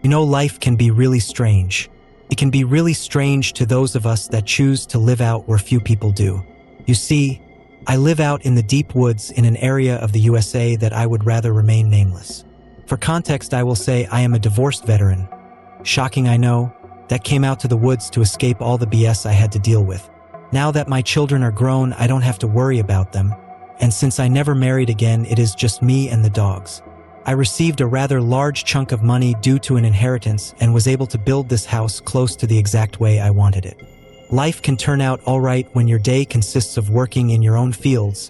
Life can be really strange. It can be really strange to those of us that choose to live out where few people do. You see, I live out in the deep woods in an area of the USA that I would rather remain nameless. For context, I will say I am a divorced veteran. Shocking, I know, that came out to the woods to escape all the BS I had to deal with. Now that my children are grown, I don't have to worry about them, and since I never married again, it is just me and the dogs. I received a rather large chunk of money due to an inheritance and was able to build this house close to the exact way I wanted it. Life can turn out all right when your day consists of working in your own fields,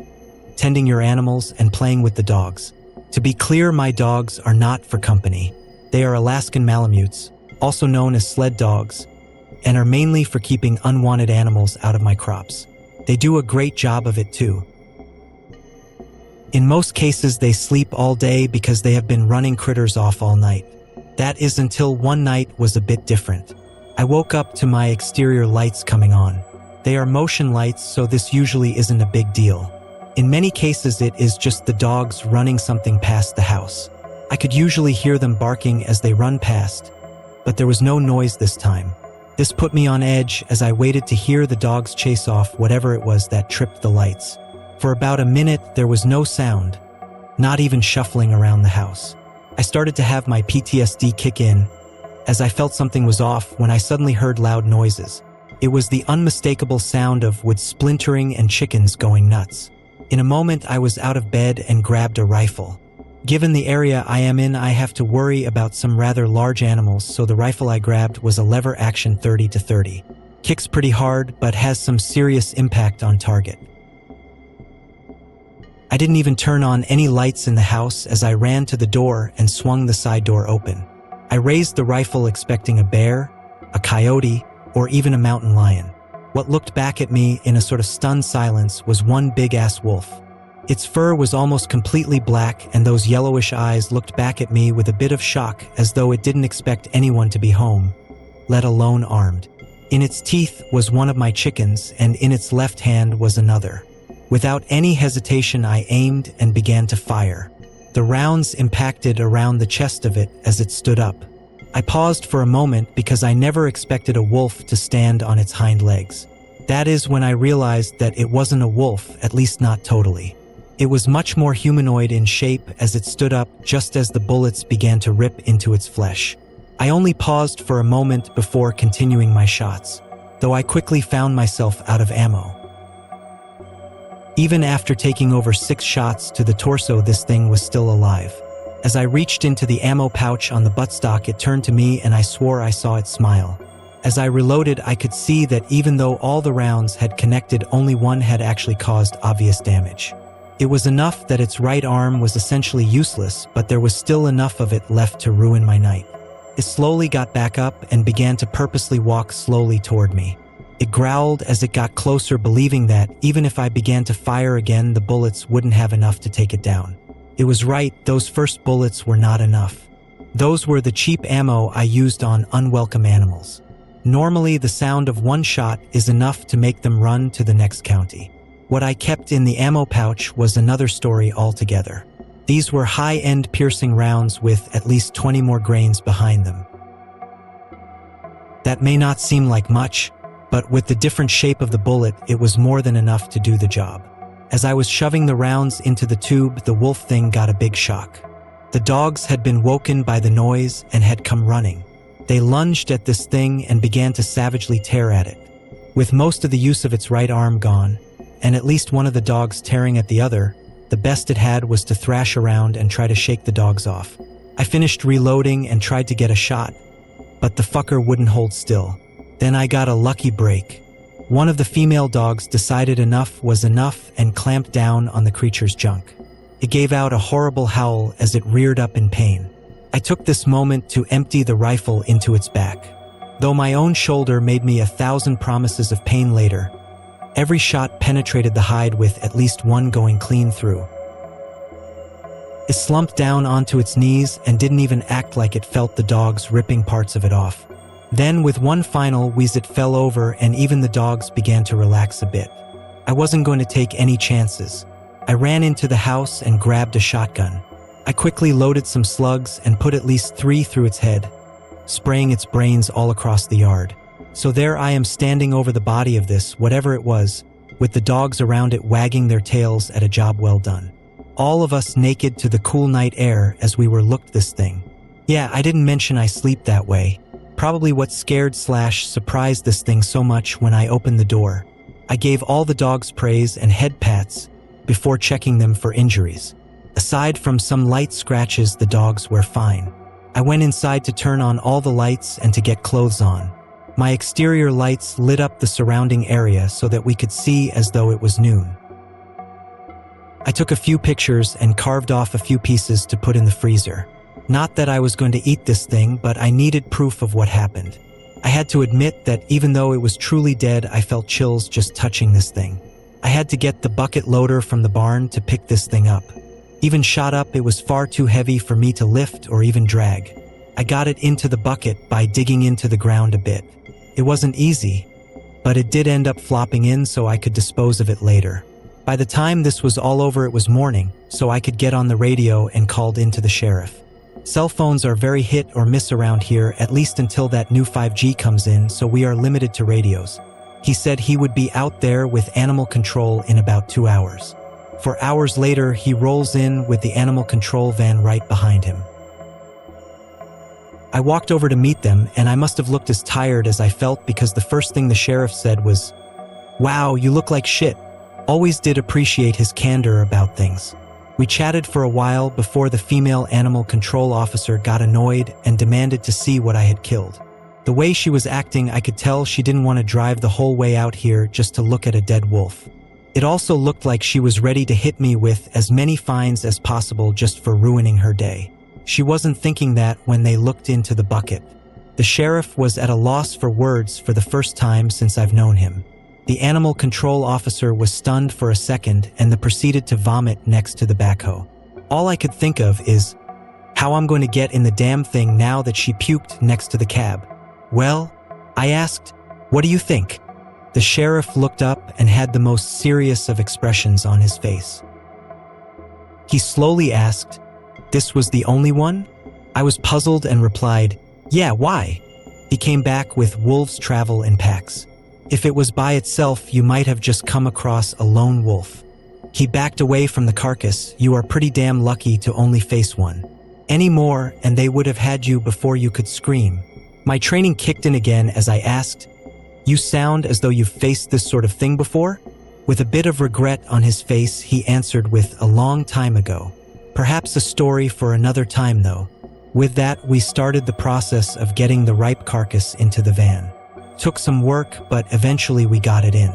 tending your animals, and playing with the dogs. To be clear, my dogs are not for company. They are Alaskan Malamutes, also known as sled dogs, and are mainly for keeping unwanted animals out of my crops. They do a great job of it too. In most cases, they sleep all day because they have been running critters off all night. That is until one night was a bit different. I woke up to my exterior lights coming on. They are motion lights, so this usually isn't a big deal. In many cases, it is just the dogs running something past the house. I could usually hear them barking as they run past, but there was no noise this time. This put me on edge as I waited to hear the dogs chase off whatever it was that tripped the lights. For about a minute, there was no sound, not even shuffling around the house. I started to have my PTSD kick in, as I felt something was off when I suddenly heard loud noises. It was the unmistakable sound of wood splintering and chickens going nuts. In a moment, I was out of bed and grabbed a rifle. Given the area I am in, I have to worry about some rather large animals, so the rifle I grabbed was a lever-action 30-30. Kicks pretty hard, but has some serious impact on target. I didn't even turn on any lights in the house as I ran to the door and swung the side door open. I raised the rifle expecting a bear, a coyote, or even a mountain lion. What looked back at me in a sort of stunned silence was one big-ass wolf. Its fur was almost completely black, and those yellowish eyes looked back at me with a bit of shock, as though it didn't expect anyone to be home, let alone armed. In its teeth was one of my chickens, and in its left hand was another. Without any hesitation, I aimed and began to fire. The rounds impacted around the chest of it as it stood up. I paused for a moment because I never expected a wolf to stand on its hind legs. That is when I realized that it wasn't a wolf, at least not totally. It was much more humanoid in shape as it stood up just as the bullets began to rip into its flesh. I only paused for a moment before continuing my shots, though I quickly found myself out of ammo. Even after taking over 6 shots to the torso, this thing was still alive. As I reached into the ammo pouch on the buttstock, it turned to me and I swore I saw it smile. As I reloaded, I could see that even though all the rounds had connected, only one had actually caused obvious damage. It was enough that its right arm was essentially useless, but there was still enough of it left to ruin my night. It slowly got back up and began to purposely walk slowly toward me. It growled as it got closer, believing that, even if I began to fire again, the bullets wouldn't have enough to take it down. It was right, those first bullets were not enough. Those were the cheap ammo I used on unwelcome animals. Normally, the sound of one shot is enough to make them run to the next county. What I kept in the ammo pouch was another story altogether. These were high-end piercing rounds with at least 20 more grains behind them. That may not seem like much, but with the different shape of the bullet, it was more than enough to do the job. As I was shoving the rounds into the tube, the wolf thing got a big shock. The dogs had been woken by the noise and had come running. They lunged at this thing and began to savagely tear at it. With most of the use of its right arm gone, and at least one of the dogs tearing at the other, the best it had was to thrash around and try to shake the dogs off. I finished reloading and tried to get a shot, but the fucker wouldn't hold still. Then I got a lucky break. One of the female dogs decided enough was enough and clamped down on the creature's junk. It gave out a horrible howl as it reared up in pain. I took this moment to empty the rifle into its back. Though my own shoulder made me 1,000 promises of pain later, every shot penetrated the hide with at least one going clean through. It slumped down onto its knees and didn't even act like it felt the dogs ripping parts of it off. Then, with one final wheeze, it fell over and even the dogs began to relax a bit. I wasn't going to take any chances. I ran into the house and grabbed a shotgun. I quickly loaded some slugs and put at least 3 through its head. spraying its brains all across the yard. So there I am standing over the body of this, whatever it was, with the dogs around it wagging their tails at a job well done. All of us naked to the cool night air as we were looked this thing. Yeah, I didn't mention I sleep that way. Probably what scared/surprised this thing so much when I opened the door. I gave all the dogs praise and head pats before checking them for injuries. Aside from some light scratches, the dogs were fine. I went inside to turn on all the lights and to get clothes on. My exterior lights lit up the surrounding area so that we could see as though it was noon. I took a few pictures and carved off a few pieces to put in the freezer. Not that I was going to eat this thing, but I needed proof of what happened. I had to admit that even though it was truly dead, I felt chills just touching this thing. I had to get the bucket loader from the barn to pick this thing up. Even shot up, it was far too heavy for me to lift or even drag. I got it into the bucket by digging into the ground a bit. It wasn't easy, but it did end up flopping in so I could dispose of it later. By the time this was all over, it was morning, so I could get on the radio and called into the sheriff. Cell phones are very hit or miss around here, at least until that new 5G comes in, so we are limited to radios. He said he would be out there with animal control in about 2 hours. 4 hours later, he rolls in with the animal control van right behind him. I walked over to meet them, and I must have looked as tired as I felt because the first thing the sheriff said was, "Wow, you look like shit." Always did appreciate his candor about things. We chatted for a while before the female animal control officer got annoyed and demanded to see what I had killed. The way she was acting, I could tell she didn't want to drive the whole way out here just to look at a dead wolf. It also looked like she was ready to hit me with as many fines as possible just for ruining her day. She wasn't thinking that when they looked into the bucket. The sheriff was at a loss for words for the first time since I've known him. The animal control officer was stunned for a second and then proceeded to vomit next to the backhoe. All I could think of is how I'm going to get in the damn thing now that she puked next to the cab. "Well," I asked, "what do you think?" The sheriff looked up and had the most serious of expressions on his face. He slowly asked, "This was the only one?" I was puzzled and replied, "Yeah, why?" He came back with "Wolves travel in packs. If it was by itself, you might have just come across a lone wolf. He backed away from the carcass. You are pretty damn lucky to only face one. Any more, and they would have had you before you could scream." My training kicked in again as I asked, "You sound as though you've faced this sort of thing before?" With a bit of regret on his face, he answered with, "A long time ago. Perhaps a story for another time, though." With that, we started the process of getting the ripe carcass into the van. Took some work, but eventually we got it in.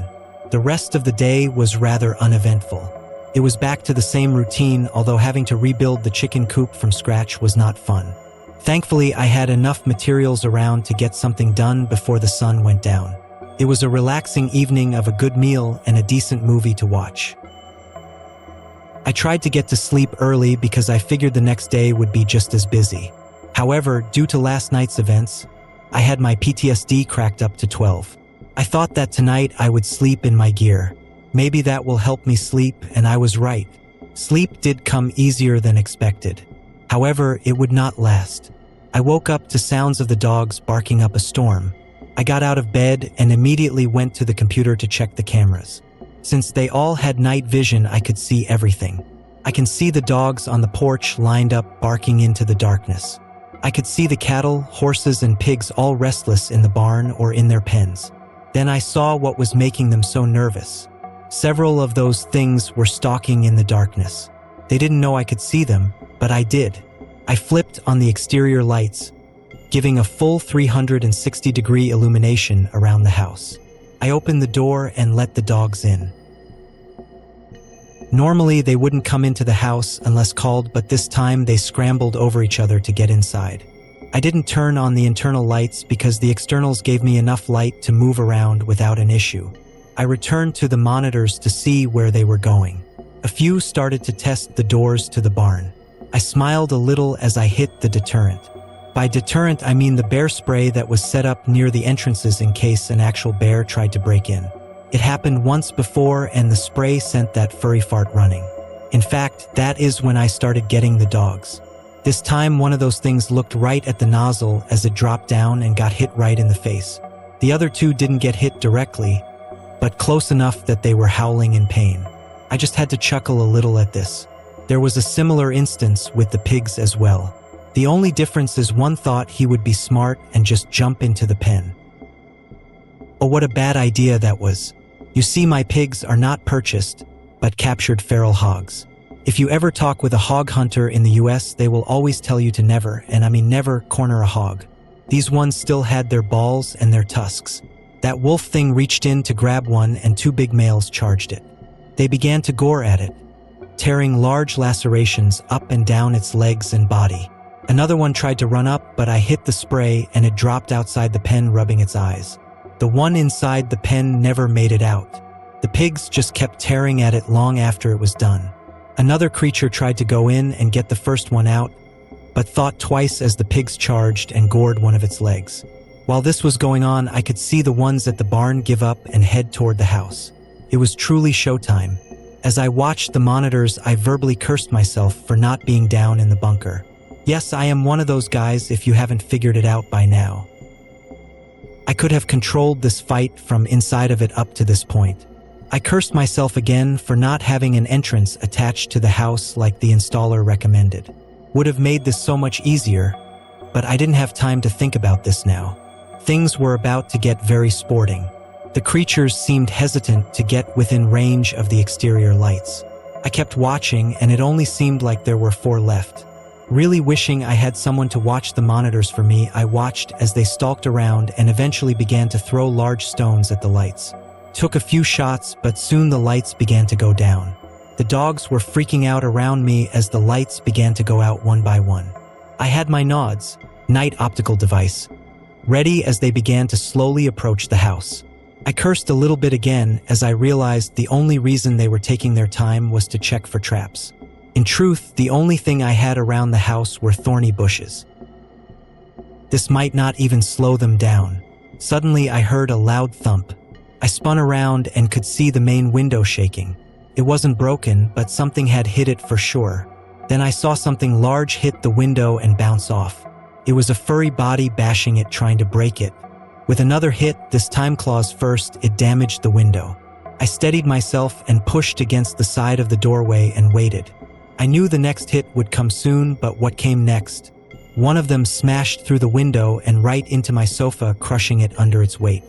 The rest of the day was rather uneventful. It was back to the same routine, although having to rebuild the chicken coop from scratch was not fun. Thankfully, I had enough materials around to get something done before the sun went down. It was a relaxing evening of a good meal and a decent movie to watch. I tried to get to sleep early because I figured the next day would be just as busy. However, due to last night's events, I had my PTSD cracked up to 12. I thought that tonight I would sleep in my gear. Maybe that will help me sleep, and I was right. Sleep did come easier than expected. However, it would not last. I woke up to sounds of the dogs barking up a storm. I got out of bed and immediately went to the computer to check the cameras. Since they all had night vision, I could see everything. I can see the dogs on the porch lined up barking into the darkness. I could see the cattle, horses, and pigs all restless in the barn or in their pens. Then I saw what was making them so nervous. Several of those things were stalking in the darkness. They didn't know I could see them, but I did. I flipped on the exterior lights, giving a full 360-degree illumination around the house. I opened the door and let the dogs in. Normally, they wouldn't come into the house unless called, but this time they scrambled over each other to get inside. I didn't turn on the internal lights because the externals gave me enough light to move around without an issue. I returned to the monitors to see where they were going. A few started to test the doors to the barn. I smiled a little as I hit the deterrent. By deterrent, I mean the bear spray that was set up near the entrances in case an actual bear tried to break in. It happened once before, and the spray sent that furry fart running. In fact, that is when I started getting the dogs. This time, one of those things looked right at the nozzle as it dropped down and got hit right in the face. The other two didn't get hit directly, but close enough that they were howling in pain. I just had to chuckle a little at this. There was a similar instance with the pigs as well. The only difference is one thought he would be smart and just jump into the pen. Oh, what a bad idea that was. You see, my pigs are not purchased, but captured feral hogs. If you ever talk with a hog hunter in the US, they will always tell you to never, and I mean never, corner a hog. These ones still had their balls and their tusks. That wolf thing reached in to grab one and two big males charged it. They began to gore at it, tearing large lacerations up and down its legs and body. Another one tried to run up, but I hit the spray and it dropped outside the pen, rubbing its eyes. The one inside the pen never made it out. The pigs just kept tearing at it long after it was done. Another creature tried to go in and get the first one out, but thought twice as the pigs charged and gored one of its legs. While this was going on, I could see the ones at the barn give up and head toward the house. It was truly showtime. As I watched the monitors, I verbally cursed myself for not being down in the bunker. Yes, I am one of those guys, if you haven't figured it out by now. I could have controlled this fight from inside of it up to this point. I cursed myself again for not having an entrance attached to the house like the installer recommended. Would have made this so much easier, but I didn't have time to think about this now. Things were about to get very sporting. The creatures seemed hesitant to get within range of the exterior lights. I kept watching, and it only seemed like there were 4 left. Really wishing I had someone to watch the monitors for me, I watched as they stalked around and eventually began to throw large stones at the lights. Took a few shots, but soon the lights began to go down. The dogs were freaking out around me as the lights began to go out one by one. I had my nods, night optical device, ready as they began to slowly approach the house. I cursed a little bit again as I realized the only reason they were taking their time was to check for traps. In truth, the only thing I had around the house were thorny bushes. This might not even slow them down. Suddenly I heard a loud thump. I spun around and could see the main window shaking. It wasn't broken, but something had hit it for sure. Then I saw something large hit the window and bounce off. It was a furry body bashing it, trying to break it. With another hit, this time claws first, it damaged the window. I steadied myself and pushed against the side of the doorway and waited. I knew the next hit would come soon, but what came next? One of them smashed through the window and right into my sofa, crushing it under its weight.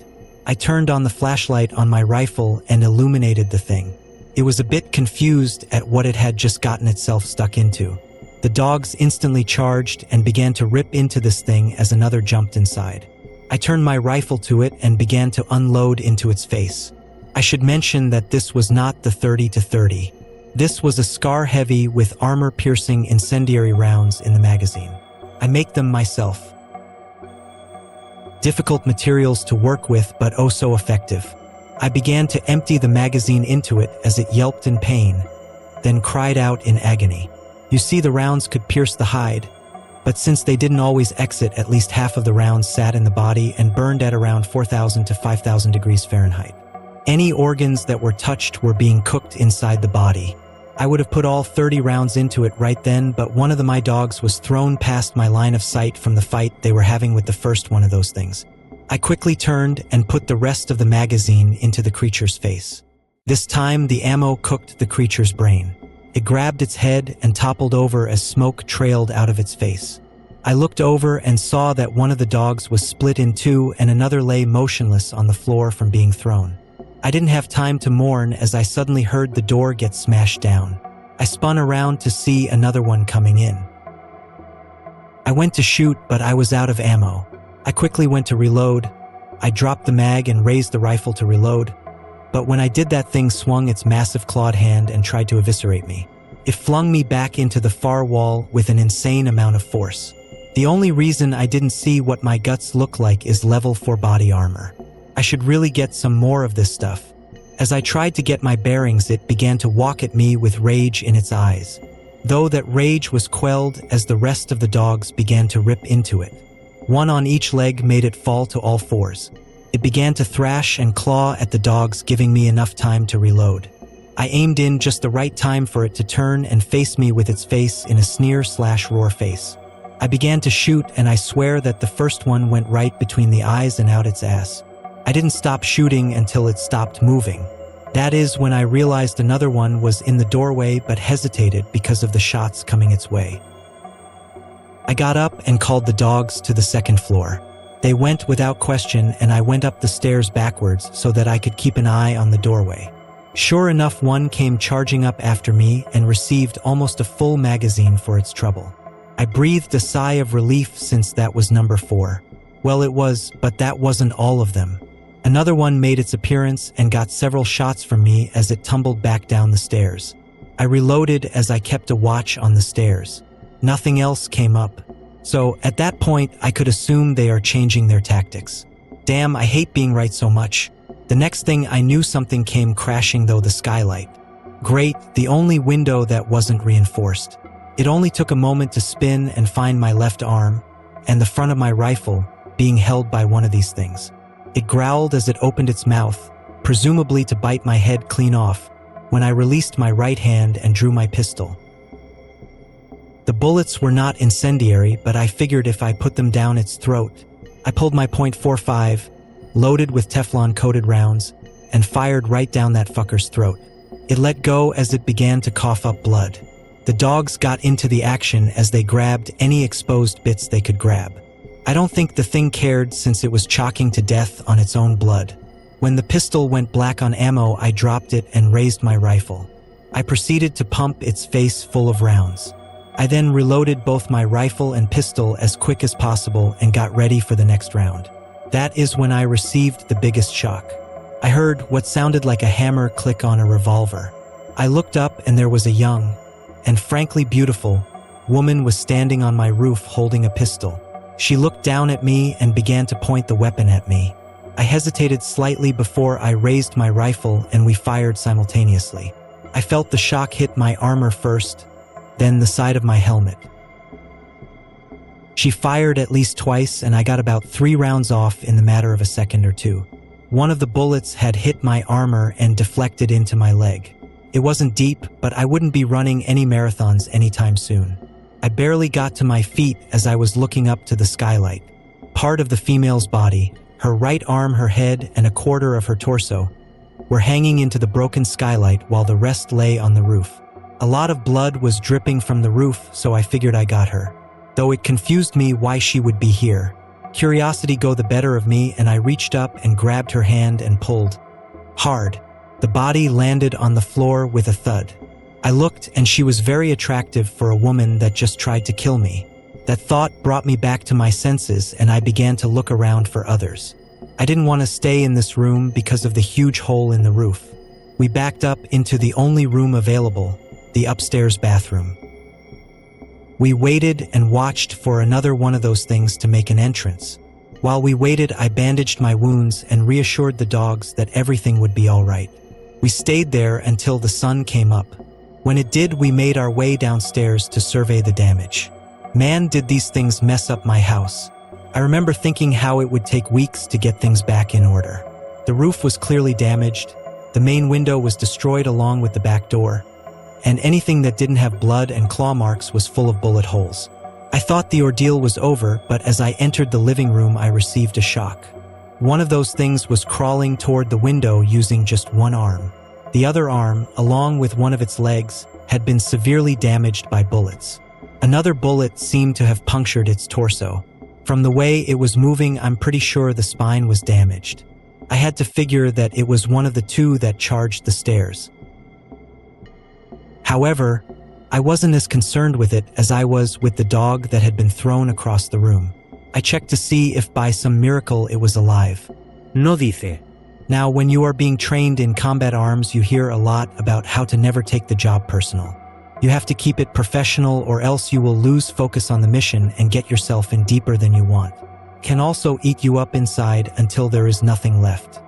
I turned on the flashlight on my rifle and illuminated the thing. It was a bit confused at what it had just gotten itself stuck into. The dogs instantly charged and began to rip into this thing as another jumped inside. I turned my rifle to it and began to unload into its face. I should mention that this was not the 30-30. This was a SCAR heavy with armor-piercing incendiary rounds in the magazine. I make them myself. Difficult materials to work with, but oh so effective. I began to empty the magazine into it as it yelped in pain, then cried out in agony. You see, the rounds could pierce the hide, but since they didn't always exit, at least half of the rounds sat in the body and burned at around 4,000 to 5,000 degrees Fahrenheit. Any organs that were touched were being cooked inside the body. I would have put all 30 rounds into it right then, but one of my dogs was thrown past my line of sight from the fight they were having with the first one of those things. I quickly turned and put the rest of the magazine into the creature's face. This time, the ammo cooked the creature's brain. It grabbed its head and toppled over as smoke trailed out of its face. I looked over and saw that one of the dogs was split in two and another lay motionless on the floor from being thrown. I didn't have time to mourn as I suddenly heard the door get smashed down. I spun around to see another one coming in. I went to shoot, but I was out of ammo. I quickly went to reload. I dropped the mag and raised the rifle to reload, but when I did, that thing swung its massive clawed hand and tried to eviscerate me. It flung me back into the far wall with an insane amount of force. The only reason I didn't see what my guts look like is level 4 body armor. I should really get some more of this stuff. As I tried to get my bearings, it began to walk at me with rage in its eyes, though that rage was quelled as the rest of the dogs began to rip into it. One on each leg made it fall to all fours. It began to thrash and claw at the dogs, giving me enough time to reload. I aimed in just the right time for it to turn and face me with its face in a sneer/roar face. I began to shoot, and I swear that the first one went right between the eyes and out its ass. I didn't stop shooting until it stopped moving. That is when I realized another one was in the doorway but hesitated because of the shots coming its way. I got up and called the dogs to the second floor. They went without question, and I went up the stairs backwards so that I could keep an eye on the doorway. Sure enough, one came charging up after me and received almost a full magazine for its trouble. I breathed a sigh of relief since that was number 4. Well, it was, but that wasn't all of them. Another one made its appearance and got several shots from me as it tumbled back down the stairs. I reloaded as I kept a watch on the stairs. Nothing else came up. So, at that point, I could assume they are changing their tactics. Damn, I hate being right so much. The next thing I knew, something came crashing through the skylight. Great, the only window that wasn't reinforced. It only took a moment to spin and find my left arm, and the front of my rifle, being held by one of these things. It growled as it opened its mouth, presumably to bite my head clean off, when I released my right hand and drew my pistol. The bullets were not incendiary, but I figured if I put them down its throat. I pulled my .45, loaded with Teflon-coated rounds, and fired right down that fucker's throat. It let go as it began to cough up blood. The dogs got into the action as they grabbed any exposed bits they could grab. I don't think the thing cared since it was choking to death on its own blood. When the pistol went black on ammo, I dropped it and raised my rifle. I proceeded to pump its face full of rounds. I then reloaded both my rifle and pistol as quick as possible and got ready for the next round. That is when I received the biggest shock. I heard what sounded like a hammer click on a revolver. I looked up and there was a young, and frankly beautiful, woman was standing on my roof holding a pistol. She looked down at me and began to point the weapon at me. I hesitated slightly before I raised my rifle and we fired simultaneously. I felt the shock hit my armor first, then the side of my helmet. She fired at least twice and I got about 3 rounds off in the matter of a second or two. One of the bullets had hit my armor and deflected into my leg. It wasn't deep, but I wouldn't be running any marathons anytime soon. I barely got to my feet as I was looking up to the skylight. Part of the female's body, her right arm, her head, and a quarter of her torso, were hanging into the broken skylight while the rest lay on the roof. A lot of blood was dripping from the roof, so I figured I got her. Though it confused me why she would be here. Curiosity got the better of me and I reached up and grabbed her hand and pulled. Hard. The body landed on the floor with a thud. I looked and she was very attractive for a woman that just tried to kill me. That thought brought me back to my senses and I began to look around for others. I didn't want to stay in this room because of the huge hole in the roof. We backed up into the only room available, the upstairs bathroom. We waited and watched for another one of those things to make an entrance. While we waited, I bandaged my wounds and reassured the dogs that everything would be all right. We stayed there until the sun came up. When it did, we made our way downstairs to survey the damage. Man, did these things mess up my house. I remember thinking how it would take weeks to get things back in order. The roof was clearly damaged, the main window was destroyed along with the back door, and anything that didn't have blood and claw marks was full of bullet holes. I thought the ordeal was over, but as I entered the living room, I received a shock. One of those things was crawling toward the window using just one arm. The other arm, along with one of its legs, had been severely damaged by bullets. Another bullet seemed to have punctured its torso. From the way it was moving, I'm pretty sure the spine was damaged. I had to figure that it was one of the two that charged the stairs. However, I wasn't as concerned with it as I was with the dog that had been thrown across the room. I checked to see if by some miracle it was alive. No dice. Now, when you are being trained in combat arms, you hear a lot about how to never take the job personal. You have to keep it professional or else you will lose focus on the mission and get yourself in deeper than you want. Can also eat you up inside until there is nothing left.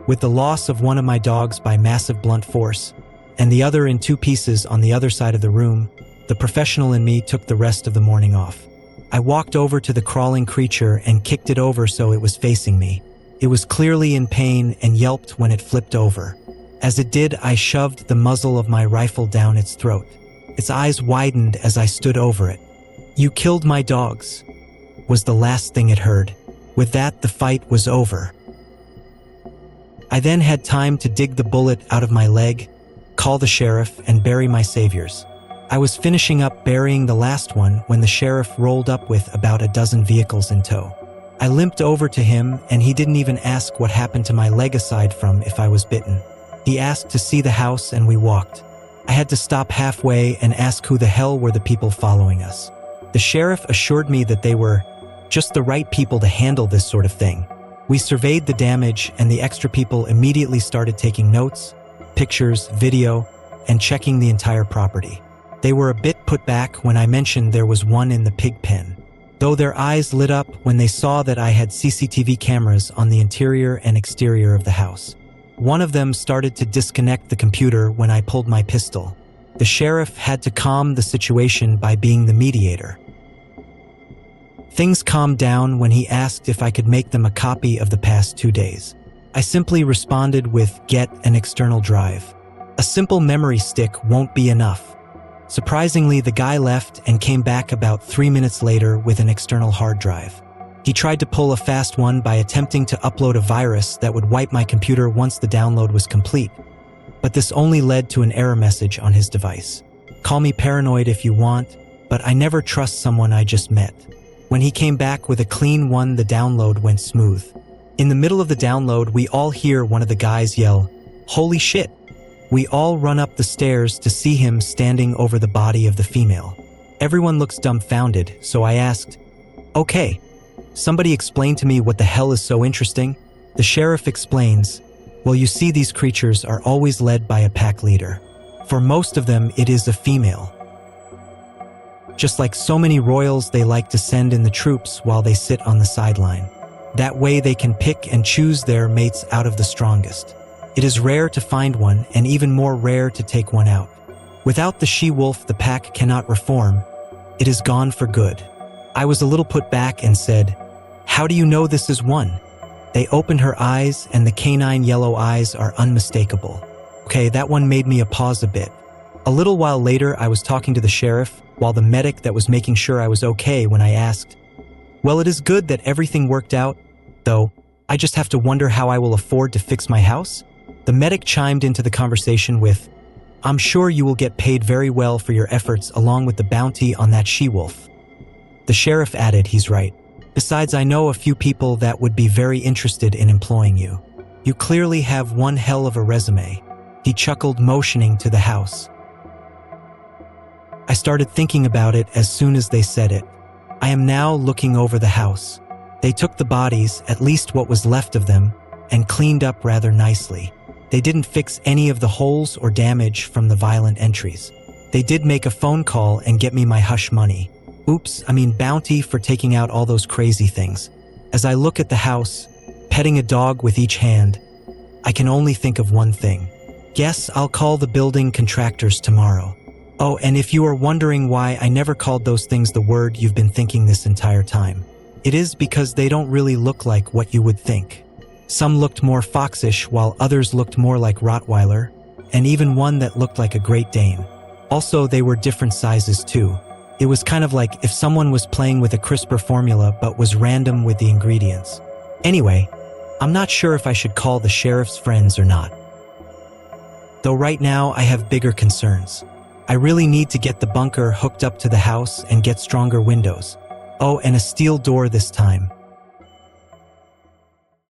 With the loss of one of my dogs by massive blunt force, and the other in 2 pieces on the other side of the room, the professional in me took the rest of the morning off. I walked over to the crawling creature and kicked it over so it was facing me. It was clearly in pain and yelped when it flipped over. As it did, I shoved the muzzle of my rifle down its throat. Its eyes widened as I stood over it. "You killed my dogs," was the last thing it heard. With that, the fight was over. I then had time to dig the bullet out of my leg, call the sheriff, and bury my saviors. I was finishing up burying the last one when the sheriff rolled up with about a dozen vehicles in tow. I limped over to him, and he didn't even ask what happened to my leg aside from if I was bitten. He asked to see the house, and we walked. I had to stop halfway and ask who the hell were the people following us. The sheriff assured me that they were just the right people to handle this sort of thing. We surveyed the damage, and the extra people immediately started taking notes, pictures, video, and checking the entire property. They were a bit put back when I mentioned there was one in the pig pen, though their eyes lit up when they saw that I had CCTV cameras on the interior and exterior of the house. One of them started to disconnect the computer when I pulled my pistol. The sheriff had to calm the situation by being the mediator. Things calmed down when he asked if I could make them a copy of the past 2 days. I simply responded with, "Get an external drive. A simple memory stick won't be enough." Surprisingly, the guy left and came back about 3 minutes later with an external hard drive. He tried to pull a fast one by attempting to upload a virus that would wipe my computer once the download was complete, but this only led to an error message on his device. Call me paranoid if you want, but I never trust someone I just met. When he came back with a clean one, the download went smooth. In the middle of the download, we all hear one of the guys yell, "Holy shit!" We all run up the stairs to see him standing over the body of the female. Everyone looks dumbfounded, so I asked, "Okay, somebody explain to me what the hell is so interesting?" The sheriff explains, "Well, you see, these creatures are always led by a pack leader. For most of them, it is a female. Just like so many royals, they like to send in the troops while they sit on the sideline. That way they can pick and choose their mates out of the strongest. It is rare to find one, and even more rare to take one out. Without the she-wolf, the pack cannot reform. It is gone for good." I was a little put back and said, "How do you know this is one?" They opened her eyes, and the canine yellow eyes are unmistakable. Okay, that one made me pause a bit. A little while later, I was talking to the sheriff, while the medic that was making sure I was okay, when I asked, "Well, it is good that everything worked out, though I just have to wonder how I will afford to fix my house?" The medic chimed into the conversation with, "I'm sure you will get paid very well for your efforts along with the bounty on that she-wolf." The sheriff added, "He's right. Besides, I know a few people that would be very interested in employing you. You clearly have one hell of a resume." He chuckled, motioning to the house. I started thinking about it as soon as they said it. I am now looking over the house. They took the bodies, at least what was left of them, and cleaned up rather nicely. They didn't fix any of the holes or damage from the violent entries. They did make a phone call and get me my hush money. Bounty for taking out all those crazy things. As I look at the house, petting a dog with each hand, I can only think of one thing. Guess I'll call the building contractors tomorrow. Oh, and if you are wondering why I never called those things the word you've been thinking this entire time, it is because they don't really look like what you would think. Some looked more foxish, while others looked more like Rottweiler, and even one that looked like a Great Dane. Also, they were different sizes too. It was kind of like if someone was playing with a CRISPR formula but was random with the ingredients. Anyway, I'm not sure if I should call the sheriff's friends or not. Though right now I have bigger concerns. I really need to get the bunker hooked up to the house and get stronger windows. Oh, and a steel door this time.